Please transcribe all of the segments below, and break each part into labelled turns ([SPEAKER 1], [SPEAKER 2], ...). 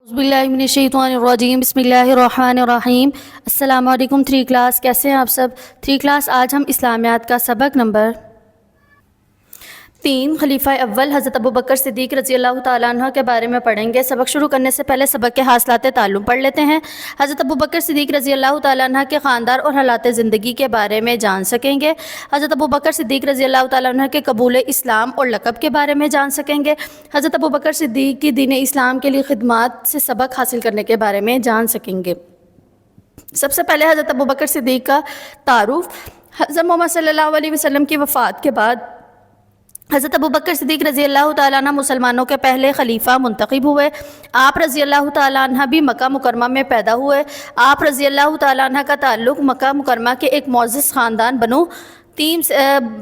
[SPEAKER 1] बिस्मिल्लाहिर्रहमानिर्रहीम बिस्मिल्लाहिर्रहमानिर्रहीम। अस्सलाम वालेकुम 3 क्लास, कैसे हैं आप सब? 3 क्लास आज हम इस्लामियात का सबक नंबर 3 खलीफा अव्वल हज़रत अबू बकर सिद्दीक़ रज़ी अल्लाह ताला अन्हु के बारे में पढ़ेंगे। सबक शुरू करने से पहले सबक के हासिलात ताल्लुम पढ़ लेते हैं। हज़रत अबू बकर सिद्दीक़ रज़ी अल्लाह ताला अन्हु के ख़ानदान और हालात ज़िंदगी के बारे में जान सकेंगे। हज़रत अबू बकर सिद्दीक़ रज़ी अल्लाह ताला अन्हु के कबूल इस्लाम और लक़ब के बारे में जान सकेंगे। हज़रत अबू बकर सिद्दीक़ की दीन इस्लाम के लिए खिदमत से सबक हासिल करने के बारे में जान सकेंगे। सबसे पहले हज़रत अबू बकर सिद्दीक़ का तारुफ़। हज़रत मोहम्मद सल्लल्लाहु अलैहि वसल्लम की वफ़ात के बाद हज़रत अबू बकर सिद्दीक़ रज़ी अल्लाह ताला अन्हु मुसलमानों के पहले खलीफा मुंतखब हुए। आप रज़ी अल्लाह ताला अन्हु भी मक्का मुकरमा में पैदा हुए। आप रज़ी अल्लाह ताला अन्हु का ताल्लुक़ मक्का मुकरमा के एक मुअज़्ज़ज़ ख़ानदान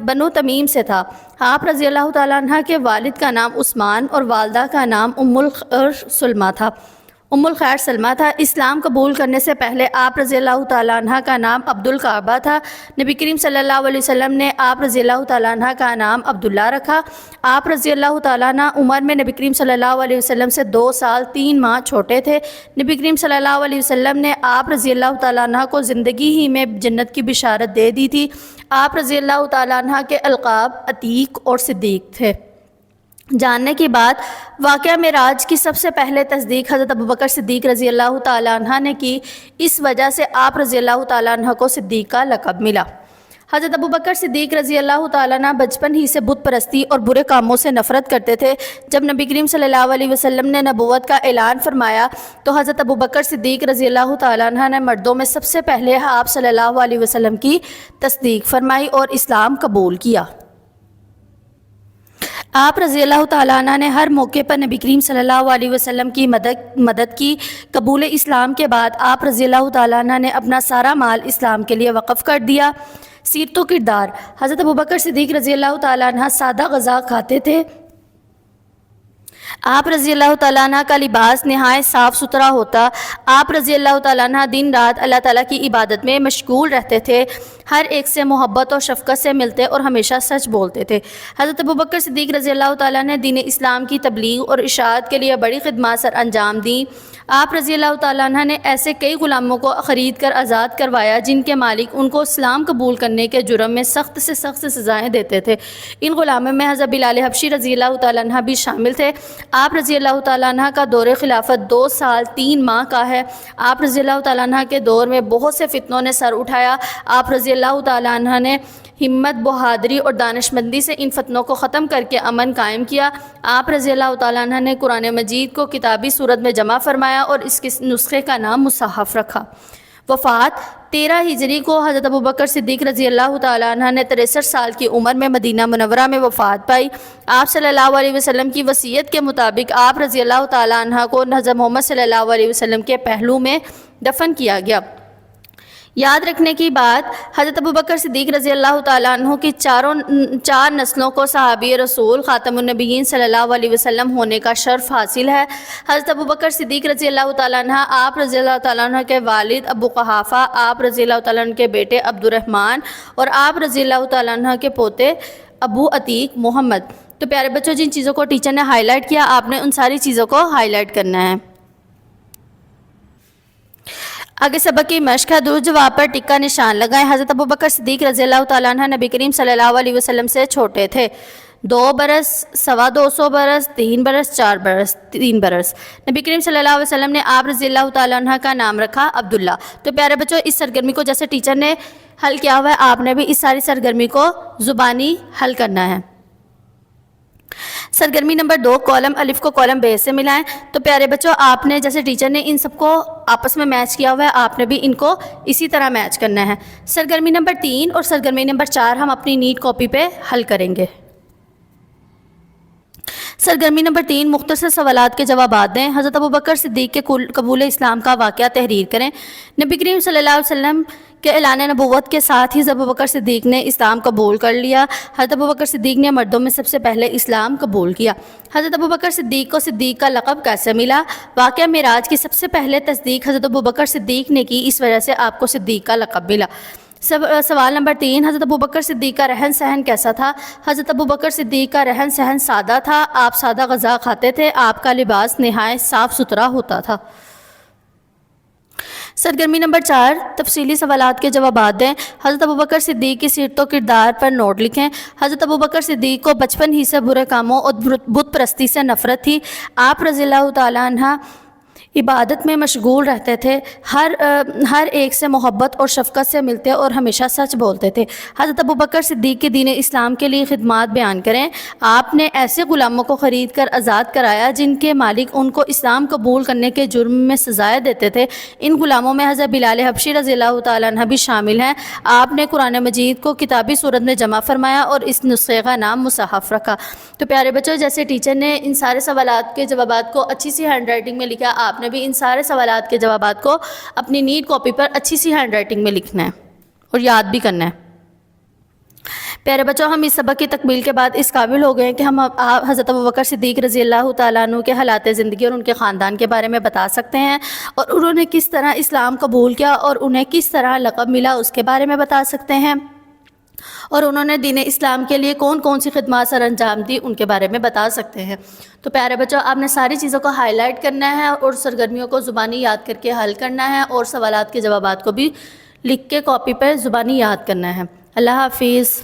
[SPEAKER 1] बनु तमीम से था। आप रज़ी अल्लाह ताला अन्हु के वालिद का नाम उस्मान और वालदा का नाम उम्मुल खैर सलमा था। इस्लाम कबूल करने से पहले आप रज़ी अल्लाह ताला अन्हा का नाम अब्दुल काबा था। नबी करीम सल्लल्लाहु अलैहि वसल्लम ने आप रज़ी अल्लाह ताला अन्हा का नाम अब्दुल्ला रखा। आप रज़ी अल्लाह ताला अन्हा उम्र में नबी करीम सल्लल्लाहु अलैहि वसल्लम से 2 साल 3 माह छोटे थे। नबी करीम सल्लल्लाहु अलैहि वसल्लम ने आप रज़ी अल्लाह ताला अन्हा को ज़िंदगी ही में जन्नत की बिशारत दे दी थी। आप रज़ी अल्लाह ताला अन्हा के अलक़ाब अतीक और सिद्दीक़ थे। जानने की बात, वाक़या मेराज की सबसे पहले तस्दीक हज़रत अबू बकर सिद्दीक़ रज़ी अल्लाह ताला अन्हा ने की। इस वजह से आप रज़ी अल्लाह ताला अन्हा को सिद्दीक़ का लक़ब मिला। हज़रत अबू बकर सिद्दीक़ रज़ी अल्लाह ताला अन्हा बचपन ही से बुत परस्ती और बुरे कामों से नफ़रत करते थे। जब नबी करीम सल्लल्लाहु अलैहि वसल्लम ने नबूवत का ऐलान फरमाया तो हज़रत अबू बकर सिद्दीक़ रज़ी अल्लाह ताला अन्हा ने मर्दों में सबसे पहले आप सल्लल्लाहु अलैहि वसल्लम की तस्दीक फरमाई और इस्लाम कबूल किया। आप रज़ी अल्लाह ताला अन्हा ने हर मौके पर नबी करीम सल्लल्लाहु अलैहि वसल्लम की मदद की। कबूल इस्लाम के बाद आप रज़ी अल्लाह ताला अन्हा ने अपना सारा माल इस्लाम के लिए वक़फ़ कर दिया। सीरत व किरदार। हज़रत अबू बकर सिद्दीक़ रज़ी अल्लाह ताला अन्हा सादा ग़ज़ा खाते थे। आप रज़ी अल्लाह ताला अन्हा का लिबास नहायत साफ़ सुथरा होता। आप रज़ी अल्लाह ताला अन्हा दिन रात अल्लाह ताला की इबादत में मशगूल रहते थे। हर एक से मोहब्बत और शफ़क़त से मिलते और हमेशा सच बोलते थे। हज़रत अबू बकर सिद्दीक़ रज़ी अल्लाह ताला ने दीन इस्लाम की तबलीग और इशाअत के लिए बड़ी खिदमत सर अंजाम दी। आप रज़ी अल्लाह ताला अन्हा ने ऐसे कई ग़ुलामों को ख़रीद कर आज़ाद करवाया जिनके मालिक उनको इस्लाम कबूल करने के जुर्म में सख्त से सख्त सज़ाएँ देते थे। इन ग़ुलामों में हज़रत बिलाल हबशी रज़ी अल्लाह ताला अन्हा भी शामिल थे। आप रज़ी अल्लाह ताला अन्हा का दौर खिलाफत 2 साल 3 माह का है। आप रज़ी अल्लाह ताला अन्हा के दौर में बहुत से फितनों ने सर उठाया। आप रज़ी अल्लाह ताला अन्हा ने हिम्मत, बहादुरी और दानिशमंदी से इन फतनों को ख़त्म करके अमन कायम किया। आप रज़ी अल्लाह ताला अन्हा ने कुरान मजीद को किताबी सूरत में जमा फरमाया और इसके नुस्खे का नाम मुसहफ़ रखा। वफ़ात 13 हिजरी को हज़रत अबू बकर सिद्दीक़ रज़ी अल्लाह ताला अन्हा ने 63 साल की उम्र में मदीना मुनव्वरा में वफ़ात पाई। आप सल्लल्लाहु अलैहि वसल्लम की वसीयत के मुताबिक आप रज़ी अल्लाह ताला अन्हा को हज़रत मोहम्मद सल्लल्लाहु अलैहि वसल्लम के पहलू में दफन किया गया। याद रखने की बात, हज़रत अबू बकर सिद्दीक़ रज़ी अल्लाह ताला अन्हु की 4 नस्लों को सहाबी रसूल ख़ातमुन नबिय्यीन सल्लल्लाहु अलैहि वसल्लम होने का शर्फ़ हासिल है। हज़रत अबू बकर सिद्दीक़ रज़ी अल्लाह ताला अन्हा आप रज़ी अल्लाह ताला अन्हु के वालिद अबू क़हाफ़ा, आप रज़ी अल्लाह ताला अन्हु के बेटे अब्दुर्रहमान और आप रज़ी अल्लाह ताला अन्हु के पोते अबू अतीक मोहम्मद। तो प्यारे बच्चों, जिन चीज़ों को टीचर ने हाईलाइट किया आपने उन सारी चीज़ों को हाईलाइट करना है। आगे सबक की मश्क है। दुरुस्त जवाब पर टिक्का निशान लगाएं। हज़रत अबू बकर सिद्दीक़ रज़ी अल्लाह ताला अन्हा नबी करीम सल्लल्लाहु अलैहि वसल्लम से छोटे थे। 2 बरस, 225 बरस, 3 बरस, 4 बरस, 3 बरस। नबी करीम सल्लल्लाहु अलैहि वसल्लम ने आप रज़ी अल्लाह ताला अन्हा का नाम रखा अब्दुल्ला। तो प्यारे बच्चों, इस सरगर्मी को जैसे टीचर ने हल किया हुआ है आपने भी इस सारी सरगर्मी को ज़ुबानी हल करना है। सरगर्मी नंबर 2, कॉलम अलिफ को कॉलम बे से मिलाएं। तो प्यारे बच्चों, आपने जैसे टीचर ने इन सबको आपस में मैच किया हुआ है आपने भी इनको इसी तरह मैच करना है। सरगर्मी नंबर 3 और सरगर्मी नंबर 4 हम अपनी नीट कॉपी पे हल करेंगे। सरगर्मी नंबर 3, मुख्तसर सवालात के जवाब दें। हज़रत अबू बकर सिद्दीक़ के कबूल इस्लाम का वाक़या तहरीर करें। नबी करीम सल्लल्लाहु अलैहि वसल्लम के ऐलान नबूवत के साथ ही अबू बकर सिद्दीक़ ने इस्लाम कबूल कर लिया। हज़रत अबू बकर सिद्दीक़ ने मर्दों में सबसे पहले इस्लाम कबूल किया। हज़रत अबू बकर सिद्दीक़ को सिद्दीक़ का लक़ब कैसे मिला? वाक़या मेराज की सबसे पहले तस्दीक हज़रत अबू बकर सिद्दीक़ ने की, इस वजह से आपको सिद्दीक़ का लक़ब मिला। سوال نمبر 3، حضرت ابوبکر صدیق کا رہن سہن کیسا تھا؟ حضرت ابوبکر صدیق کا رہن سہن سادہ تھا، آپ سادہ غذا کھاتے تھے، آپ کا لباس نہایت صاف ستھرا ہوتا تھا۔ سرگرمی نمبر 4، تفصیلی سوالات کے جوابات دیں۔ حضرت ابوبکر صدیق کی سیرت و کردار پر نوٹ لکھیں۔ حضرت ابوبکر صدیق کو بچپن ہی سے برے کاموں اور بت پرستی سے نفرت تھی۔ آپ رضی اللہ تعالیٰ عنہ عبادت میں مشغول رہتے تھے، ہر ایک سے محبت اور شفقت سے ملتے اور ہمیشہ سچ بولتے تھے۔ حضرت ابوبکر صدیق کے دین اسلام کے لیے خدمات بیان کریں۔ آپ نے ایسے غلاموں کو خرید کر آزاد کرایا جن کے مالک ان کو اسلام قبول کرنے کے جرم میں سزائیں دیتے تھے۔ ان غلاموں میں حضرت بلال حبشی رضی اللہ تعالیٰ عنہ بھی شامل ہیں۔ آپ نے قرآن مجید کو کتابی صورت میں جمع فرمایا اور اس نسخے کا نام مصحف رکھا۔ تو پیارے بچوں، جیسے ٹیچر نے ان سارے سوالات کے جوابات کو اچھی سی ہینڈ رائٹنگ میں لکھا، آپ نے بھی ان سارے سوالات کے جوابات کو اپنی نیٹ کاپی پر اچھی سی ہینڈ رائٹنگ میں لکھنا ہے اور یاد بھی کرنا ہے۔ پیارے بچوں، ہم اس سبق کی تکمیل کے بعد اس قابل ہو گئے ہیں کہ ہم حضرت ابوبکر صدیق رضی اللہ تعالیٰ عنہ کے حالات زندگی اور ان کے خاندان کے بارے میں بتا سکتے ہیں، اور انہوں نے کس طرح اسلام قبول کیا اور انہیں کس طرح لقب ملا اس کے بارے میں بتا سکتے ہیں، اور انہوں نے دین اسلام کے لیے کون کون سی خدمات سر انجام دی ان کے بارے میں بتا سکتے ہیں۔ تو پیارے بچوں، آپ نے ساری چیزوں کو ہائی لائٹ کرنا ہے اور سرگرمیوں کو زبانی یاد کر کے حل کرنا ہے، اور سوالات کے جوابات کو بھی لکھ کے کاپی پہ زبانی یاد کرنا ہے۔ اللہ حافظ۔